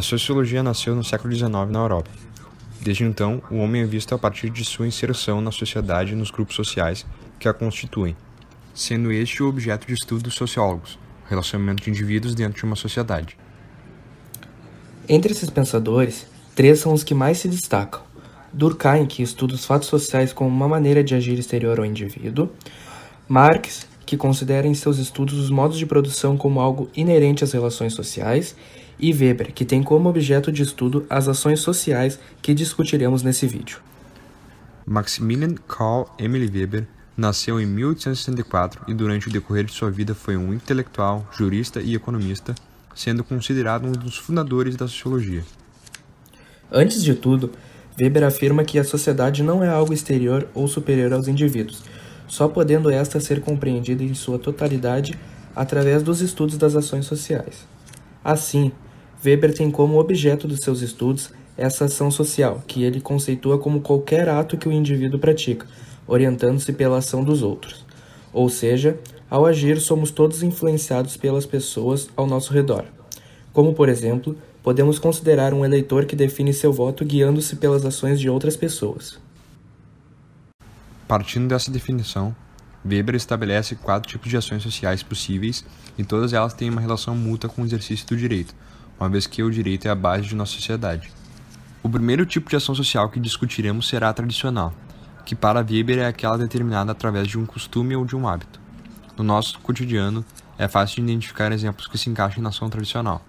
sociologia nasceu no século XIX na Europa. Desde então, o homem é visto a partir de sua inserção na sociedade e nos grupos sociais que a constituem, sendo este o objeto de estudo dos sociólogos, o relacionamento de indivíduos dentro de uma sociedade. Entre esses pensadores, 3 são os que mais se destacam. Durkheim, que estuda os fatos sociais como uma maneira de agir exterior ao indivíduo. Marx, que considera em seus estudos os modos de produção como algo inerente às relações sociais. E Weber, que tem como objeto de estudo as ações sociais que discutiremos nesse vídeo. Maximilian Karl Emil Weber nasceu em 1864 e durante o decorrer de sua vida foi um intelectual, jurista e economista, sendo considerado um dos fundadores da sociologia. Antes de tudo, Weber afirma que a sociedade não é algo exterior ou superior aos indivíduos, só podendo esta ser compreendida em sua totalidade através dos estudos das ações sociais. Assim, Weber tem como objeto dos seus estudos essa ação social, que ele conceitua como qualquer ato que o indivíduo pratica, orientando-se pela ação dos outros. Ou seja, ao agir somos todos influenciados pelas pessoas ao nosso redor. Como, por exemplo, podemos considerar um eleitor que define seu voto guiando-se pelas ações de outras pessoas. Partindo dessa definição, Weber estabelece 4 tipos de ações sociais possíveis e todas elas têm uma relação mútua com o exercício do direito, uma vez que o direito é a base de nossa sociedade. O primeiro tipo de ação social que discutiremos será a tradicional, que para Weber é aquela determinada através de um costume ou de um hábito. No nosso cotidiano, é fácil de identificar exemplos que se encaixem na ação tradicional.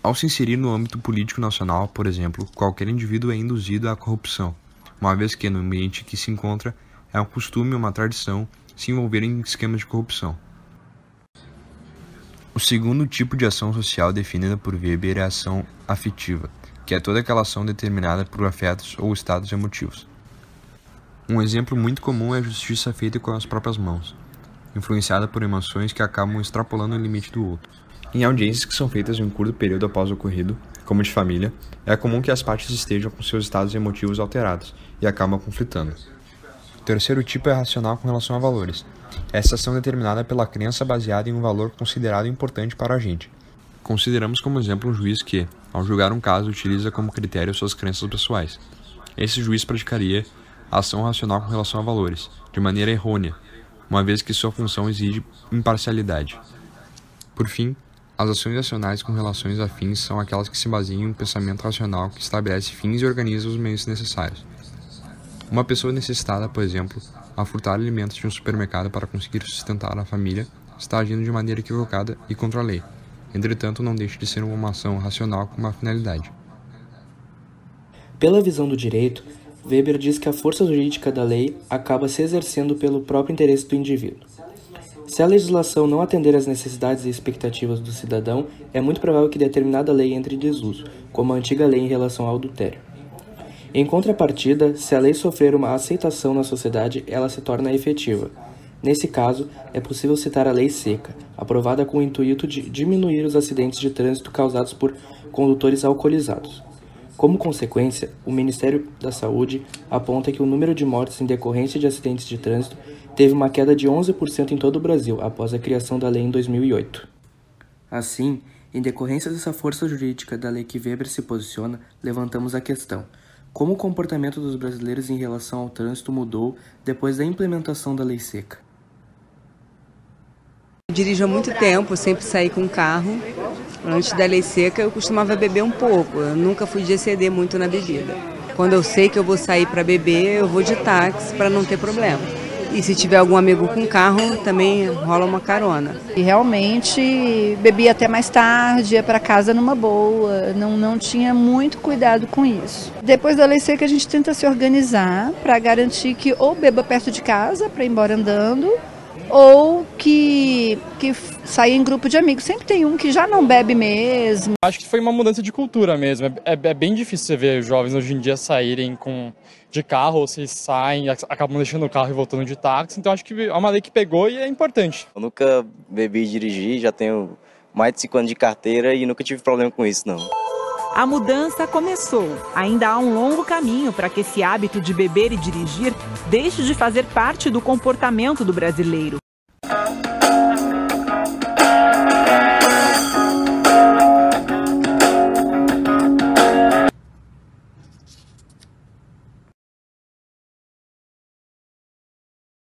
Ao se inserir no âmbito político nacional, por exemplo, qualquer indivíduo é induzido à corrupção, uma vez que no ambiente que se encontra é um costume ou uma tradição se envolver em esquemas de corrupção. O segundo tipo de ação social definida por Weber é a ação afetiva, que é toda aquela ação determinada por afetos ou estados emotivos. Um exemplo muito comum é a justiça feita com as próprias mãos, influenciada por emoções que acabam extrapolando o limite do outro. Em audiências que são feitas em um curto período após o ocorrido, como de família, é comum que as partes estejam com seus estados emotivos alterados e acabam conflitando. O terceiro tipo é racional com relação a valores. Essa ação é determinada pela crença baseada em um valor considerado importante para a gente. Consideramos como exemplo um juiz que, ao julgar um caso, utiliza como critério suas crenças pessoais. Esse juiz praticaria a ação racional com relação a valores, de maneira errônea, uma vez que sua função exige imparcialidade. Por fim, as ações racionais com relações afins são aquelas que se baseiam em um pensamento racional que estabelece fins e organiza os meios necessários. Uma pessoa necessitada, por exemplo, a furtar alimentos de um supermercado para conseguir sustentar a família, está agindo de maneira equivocada e contra a lei. Entretanto, não deixa de ser uma ação racional com uma finalidade. Pela visão do direito, Weber diz que a força jurídica da lei acaba se exercendo pelo próprio interesse do indivíduo. Se a legislação não atender às necessidades e expectativas do cidadão, é muito provável que determinada lei entre em desuso, como a antiga lei em relação ao adultério. Em contrapartida, se a lei sofrer uma aceitação na sociedade, ela se torna efetiva. Nesse caso, é possível citar a Lei Seca, aprovada com o intuito de diminuir os acidentes de trânsito causados por condutores alcoolizados. Como consequência, o Ministério da Saúde aponta que o número de mortes em decorrência de acidentes de trânsito teve uma queda de 11% em todo o Brasil após a criação da lei em 2008. Assim, em decorrência dessa força jurídica da lei que Weber se posiciona, levantamos a questão: como o comportamento dos brasileiros em relação ao trânsito mudou depois da implementação da Lei Seca? Eu dirijo há muito tempo, sempre saí com carro. Antes da Lei Seca eu costumava beber um pouco, eu nunca fui de exceder muito na bebida. Quando eu sei que eu vou sair para beber, eu vou de táxi para não ter problema. E se tiver algum amigo com carro, também rola uma carona. E realmente bebia até mais tarde, ia para casa numa boa, não tinha muito cuidado com isso. Depois da Lei Seca a gente tenta se organizar para garantir que ou beba perto de casa para ir embora andando, ou que saia em grupo de amigos. Sempre tem um que já não bebe mesmo. Acho que foi uma mudança de cultura mesmo. É bem difícil você ver jovens hoje em dia saírem de carro, ou se saem, acabam deixando o carro e voltando de táxi. Então acho que é uma lei que pegou e é importante. Eu nunca bebi e dirigi, já tenho mais de 5 anos de carteira e nunca tive problema com isso, não. A mudança começou. Ainda há um longo caminho para que esse hábito de beber e dirigir deixe de fazer parte do comportamento do brasileiro.